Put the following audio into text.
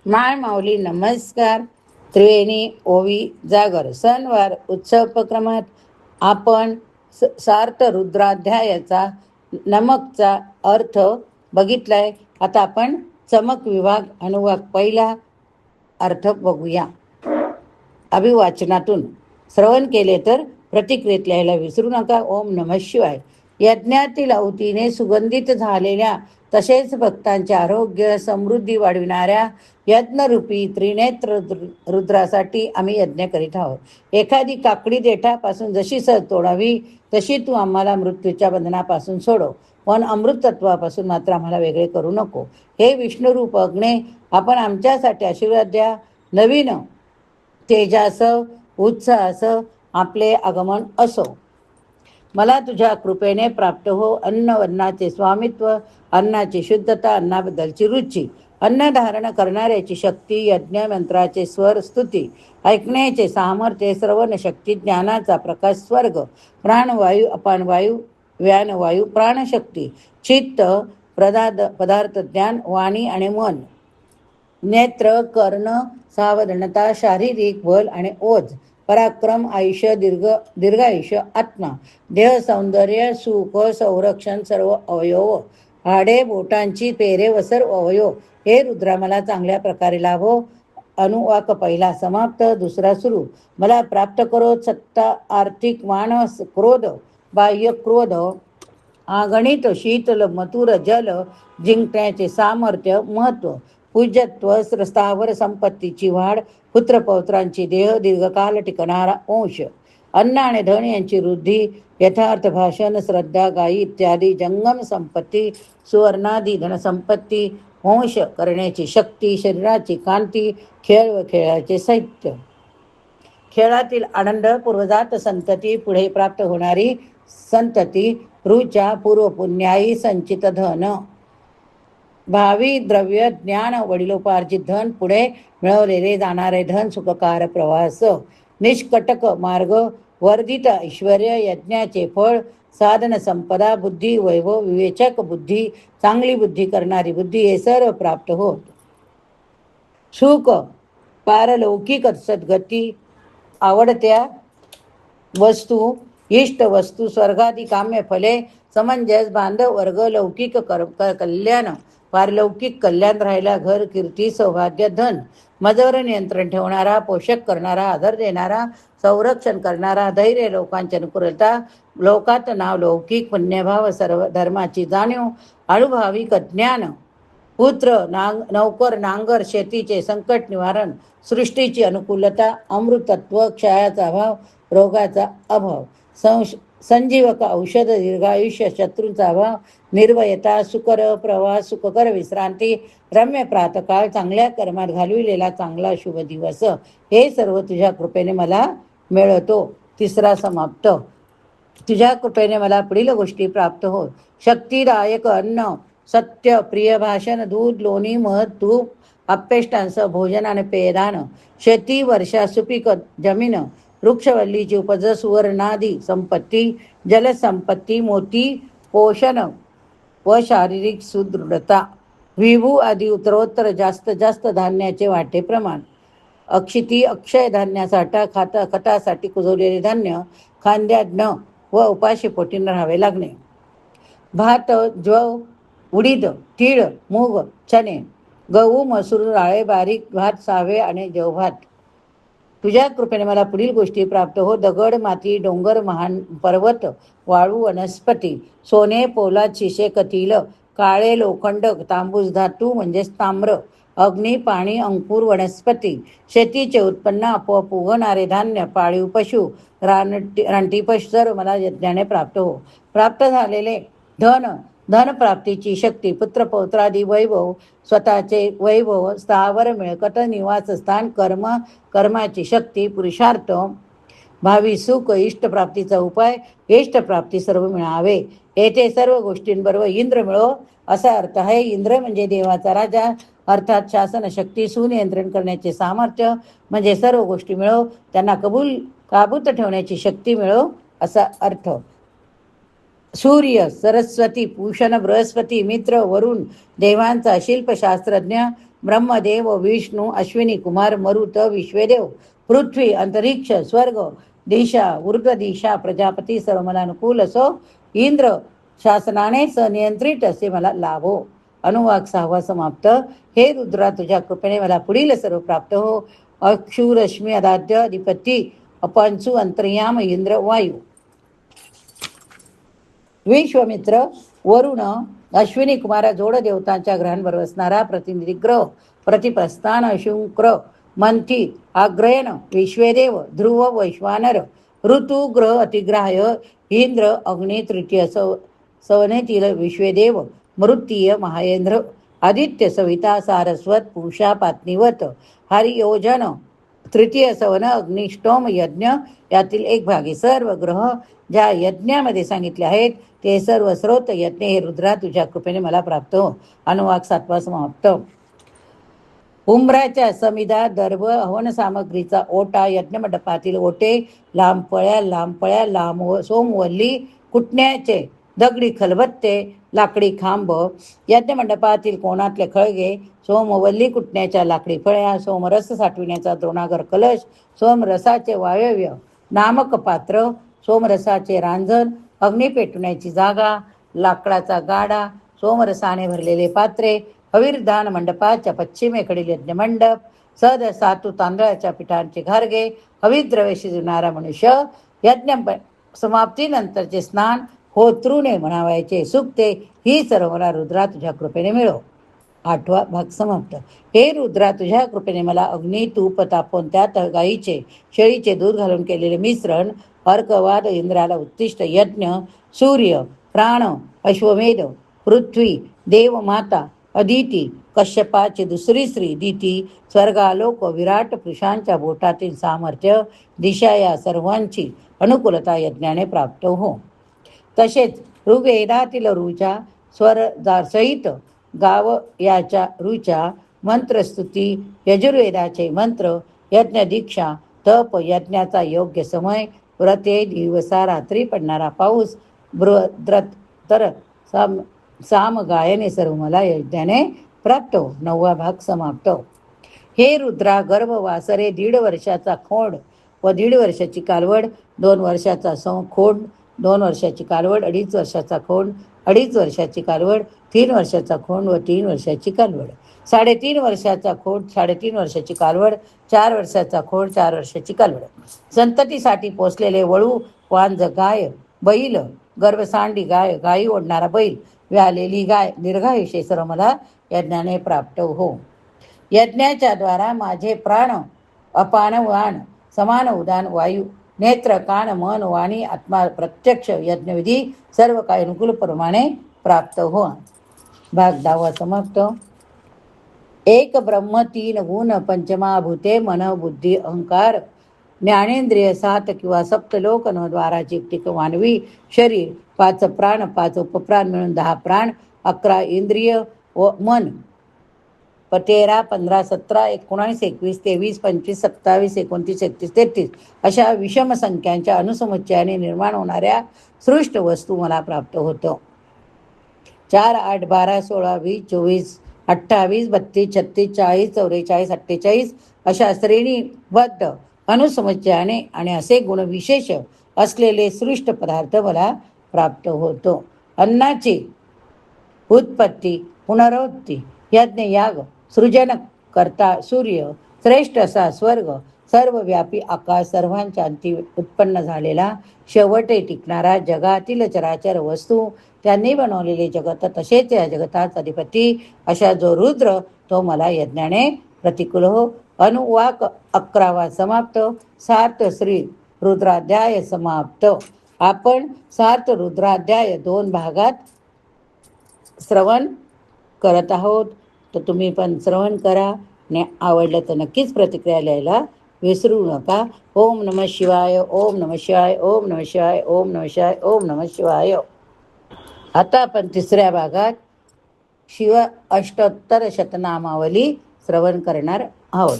माय माऊली नमस्कार. त्रिवेणी ओवी जागर सणवार उत्सव उपक्रमात आपण सार्थ रुद्राध्यायाचा नमकचा अर्थ बघितलाय. आता आपण चमक विभाग अनुवाद पहिला अर्थ बघूया. अभिवाचनातून श्रवण केले तर प्रतिक्रियेत लिहायला विसरू नका. ओम नमः शिवाय. यज्ञातील आहुतीने सुगंधित झालेल्या तसेच भक्तांचे आरोग्य समृद्धी वाढविणाऱ्या यज्ञरूपी त्रिनेत्र रुद्रासाठी आम्ही यज्ञ करीत आहोत. एखादी काकडी देठापासून जशी सहज तोडावी तशी तू आम्हाला मृत्यूच्या बंधनापासून सोडव, पण अमृतत्वापासून मात्र आम्हाला वेगळे करू नको. हे विष्णुरूप अग्ने, आपण आमच्यासाठी आशीर्वाद द्या. नवीन तेजास उत्साहास आपले आगमन असो. मला तुझ्या कृपेने प्राप्त हो अन्न अन्नाचे स्वामित्व, अन्नाची शुद्धता, अन्नाबद्दलची रुची, अन्न धारण करणाऱ्याची शक्ती, यज्ञ मंत्राचे स्वर स्तुती, ऐकण्याचे सामर्थ्य, श्रवण शक्ती, ज्ञानाचा प्रकाश, स्वर्ग, प्राणवायू, अपानवायू, व्यानवायू, प्राणशक्ती, चित्त, पदार्थ ज्ञान, वाणी आणि मन, नेत्र, कर्ण, सावधानता, शारीरिक बल आणि ओज, पराक्रम, आयुष्य, दीर्घायुष्य, आत्मा, देह, सौंदर्य, सुख, संरक्षण, सर्व अवयव, हाडे, बोटांची पेरे व सर्व अवयव हे रुद्रा मला चांगल्या प्रकारे लाभो. अनुवाक पहिला समाप्त. दुसरा सुरू. मला प्राप्त करो सत्ता, आर्थिक, मानस, क्रोध, बाह्य क्रोध, अगणित, शीतल, मथुर, जल जिंकण्याचे सामर्थ्य, महत्व, पूज्यत्व, स्थावर संपत्तीची वाढ, पुत्रपौत्रांची देह, दीर्घकाल टिकणारा अंश, अन्न आणि धन यांची वृद्धी, यथार्थ भाषण, श्रद्धा, गायी इत्यादी जंगम संपत्ती, सुवर्णादी धनसंपत्ती, वंश करण्याची शक्ती, शरीराची कांती, खेळ व खेळाचे साहित्य, खेळातील आनंद, पूर्वजात संतती, पुढे प्राप्त होणारी संतती, रुचा, पूर्व पुण्याई संचित धन, भावी द्रव्य, ज्ञान, वडिलोपार्जित धन, पुढे मिळवलेले जाणारे धन, सुखकार प्रवास, निष्कटक मार्ग, वर्धित ऐश्वर, यज्ञाचे फळ, साधन संपदा, बुद्धी, वैभव, विवेचक बुद्धी, चांगली बुद्धी करणारी बुद्धी हे सर्व प्राप्त होत. सुख, पारलौकिक सद्गती, आवडत्या वस्तू, इष्ट वस्तू, स्वर्गादी काम्य फले, समंजस, बांधव वर्ग, लौकिक कल्याण, पारलौकिक कल्याण, राहायला घर, कीर्ती, सौभाग्य, धन, मजवर नियंत्रण ठेवणारा, पोषक करणारा, आदर देणारा, संरक्षण करणारा, धैर्य, लोकांची अनुकूलता, लोकात नाव, लौकिक पुण्यभाव, सर्व धर्माची जाणीव, अनुभविक ज्ञान, पुत्र, नौकर, नांगर, शेतीचे संकट निवारण, सृष्टीची अनुकूलता, अमृतत्व, क्षयाचा अभाव, रोगाचा अभाव, संजीवक औषध, दीर्घायुष्य, शत्रूंचा अभाव, निर्भयता, सुकर प्रवास, सुखकर विश्रांती, रम्य प्रातकाळ, चांगल्या कर्मात घालविलेला चांगला शुभ दिवस हे सर्व तुझ्या कृपेने मला मिळतो. तिसरा समाप्त. तुझ्या कृपेने मला पुढील गोष्टी प्राप्त होत. शक्तिदायक अन्न, सत्य, प्रिय भाषण, दूध, लोणी, मध, तूप, अप्पेष्टांसह भोजन आणि पेयदान, शेती, वर्षा, सुपीक जमीन, वृक्षवल्लीची उपज, सुवर्णादी संपत्ती, जलसंपत्ती, मोती, पोषण व शारीरिक सुदृढता, विभू आदी उत्तरोत्तर जास्त जास्त धान्याचे वाटे प्रमाण, अक्षिती, अक्षय धान्यासाठा, खतासाठी कुजवलेले धान्य, खांद्याडणं व उपाशी पोटी राहावे लागणे, भात, ज्व, उडीद, तीळ, मूग, चणे, गहू, मसूर, राळे, बारीक भात, सावे आणि जवभात. तुझ्या कृपेने मला पुढील गोष्टी प्राप्त हो. दगड, माती, डोंगर, महान पर्वत, वाळू, वनस्पती, सोने, पोलाद, शिशे, कथिल, काळे लोखंड, तांबूस धातू म्हणजेच ताम्र, अग्नी, पाणी, अंकुर, वनस्पती, शेतीचे उत्पन्न, आपोआप उगवणारे धान्य, पाळीव पशु, रानटी पशु सर्व मला यज्ञाने प्राप्त हो. प्राप्त झालेले धनप्राप्तीची शक्ती, पुत्रपौत्रादी वैभव, स्वतःचे वैभव, स्थावर मिळकत, निवासस्थान, कर्माची शक्ती, पुरुषार्थ, भावी सुख, इष्टप्राप्तीचा उपाय, इष्टप्राप्ती सर्व मिळावे. येथे सर्व गोष्टींबरोबर इंद्र मिळो असा अर्थ आहे. इंद्र म्हणजे देवाचा राजा, अर्थात शासन शक्ती, सुनियंत्रण करण्याचे सामर्थ्य, म्हणजे सर्व गोष्टी मिळो, त्यांना काबूत ठेवण्याची शक्ती मिळो असा अर्थ. सूर्य, सरस्वती, भूषण, बृहस्पती, मित्र, वरुण, देवांचा शिल्पशास्त्रज्ञ, ब्रह्मदेव विष्णू अश्विनी कुमार मरुत विश्वेदेव पृथ्वी अंतरिक्ष स्वर्ग दिशा ऊर्ध्व दिशा प्रजापती सर्व मला अनुकूल असो इंद्र शासनाने सनियंत्रित असे मला लाभो. अनुवाक 6वा समाप्त. हे रुद्रा तुझ्या कृपेने मला पुढील सर्व प्राप्त हो. अक्षु रश्मी आराध्य अधिपती अपांशु अंतर्याम इंद्र वायू. विश्वमित्र वरुण अश्विनी कुमार जोड देवतांच्या ग्रहांवर असणारा प्रतिनिधी ग्रह प्रतिप्रस्थान शुक्र मंथी आग्रयन विश्वेदेव ध्रुव वैश्वानर ऋतू ग्रह अतिग्राह्य इंद्र अग्नी तृतीय सवनेतील विश्वेदेव मृत्तीय महायेंद्र आदित्य सविता सारस्वत पूषा पात्नीवत हरियोजन तृतीय सवन अग्निष्टोम यज्ञ यातील एक भागी सर्व ग्रह ज्या यज्ञामध्ये सांगितले आहेत ते सर्व स्रोत यज्ञ हे रुद्रा तुझ्या कृपेने मला प्राप्त हो. अनुवाक 7वा समाप्त. उंबराच्या समिधा दर्भ हवन सामग्रीचा ओटा यज्ञमंडपातील ओटे लांबपळ्या लांब सोमवल्ली कुटण्याचे दगडी खलबत्ते लाकडी खांब यज्ञमंडपातील कोणातले खळगे सोमवल्ली कुटण्याच्या लाकडी फळ्या सोमरस साठविण्याचा द्रोणागर कलश सोमरसाचे वायव्य नामक पात्र सोमरसाचे रांजण अग्नी पेटवण्याची जागा लाकडाचा गाडा सोमरसाने भरलेले पात्रे हवीरदान मंडपाच्या पश्चिमेकडील यज्ञमंडप सद सातू तांदळाच्या पिठांचे घारगे हवीद्रव्य शिजवणारा मनुष्य यज्ञ समाप्तीनंतरचे स्नान होतृने म्हणावायचे सुक्ते ही सर्व मला रुद्रा तुझ्या कृपेने मिळो. 8वा भाग समाप्त. हे रुद्रा तुझ्या कृपेने मला अग्नी तूप तापवून त्यात गाईचे शेळीचे दूध घालून केलेले मिश्रण अर्कवाद इंद्राला उत्तिष्ट यज्ञ सूर्य प्राण अश्वमेध पृथ्वी देवमाता अदिती कश्यपाची दुसरी स्त्री दिती स्वर्गालोक विराट पुरुषांच्या बोटातील सामर्थ्य दिशा या सर्वांची अनुकूलता यज्ञाने प्राप्त हो. तसेच ऋग्वेदातील ऋचा स्वरदासहित गाव याच्या ऋचा मंत्रस्तुती यजुर्वेदाचे मंत्र यज्ञ दीक्षा तप यज्ञाचा योग्य समय व्रते दिवसा रात्री पडणारा पाऊस तर साम गायने सर्व मला यज्ञाने प्राप्त हो. 9वा भाग समाप्त. हे रुद्रा गर्भ वासरे 1.5 वर्षाचा खोंड व 1.5 वर्षाची कालवड 2 वर्षाचा खोंड 2 वर्षाची कालवड 2.5 वर्षाचा खोंड 2.5 वर्षाची कालवड 3 वर्षाचा खोंड व 3 वर्षाची कालवड 3.5 वर्षाचा खोंड 3.5 वर्षाची कालवड 4 वर्षाचा खोंड 4 वर्षाची कालवड संततीसाठी पोसलेले वळू वांज गाय बैल गर्भसांडी गाय गायी ओढणारा बैल व्यालेली गाय दीर्घायुष्य सर्व मला यज्ञाने प्राप्त हो. यज्ञाच्या द्वारा माझे प्राण अपान वाण समान उदान वायू नेत्र कान मन वाणी आत्मा प्रत्यक्ष यज्ञविधी सर्व काही अनुकूल प्रमाणे प्राप्त हो. भाग 10वा समाप्त. एक ब्रह्म 3 गुण पंचमाभूते मन बुद्धी अहंकार ज्ञानेंद्रिय 7 किंवा सप्तलोक द्वाराची टिक मानवी शरीर 5 प्राण 5 उपप्राण मिळून 10 प्राण 11 इंद्रिय व मन 13 15 17 19 21 23 25 27 29 31 33 अशा विषम संख्यांच्या अनुसमुच्चयाने निर्माण होणाऱ्या सृष्ट वस्तू मला प्राप्त होतं. 4 8 12 16 20 24 28 32 36 40 44 48 अशा श्रेणीबद्ध अनुसमुच्चयाने आणि असे गुण विशेष असलेले सृष्ट पदार्थ मला प्राप्त होतो. अन्नाची उत्पत्ती पुनरुत्ती यज्ञ याग सृजन करता सूर्य श्रेष्ठ असा स्वर्ग सर्वव्यापी आकाश सर्वांच्या अंती उत्पन्न झालेला शेवटे टिकणारा जगातील चराचर वस्तू त्यांनी बनवलेले जगत तसेच या जगताचा अधिपती अशा जो रुद्र तो मला यज्ञाने प्रतिकूल हो. अनुवाक 11वा समाप्त. सार्थ श्री रुद्राध्याय समाप्त. आपण सार्थ रुद्राध्याय 2 भागात श्रवण करत आहोत, तर तुम्ही पण श्रवण करा आणि आवडलं तर नक्कीच प्रतिक्रिया लिहायला विसरू नका. ओम नमः शिवाय ओम नमः शिवाय ओम नमः शिवाय ओम नमः शिवाय ओम नमः शिवाय. आता आपण 3ऱ्या भागात शिव अष्टोत्तर शतनामावली श्रवण करणार आहोत.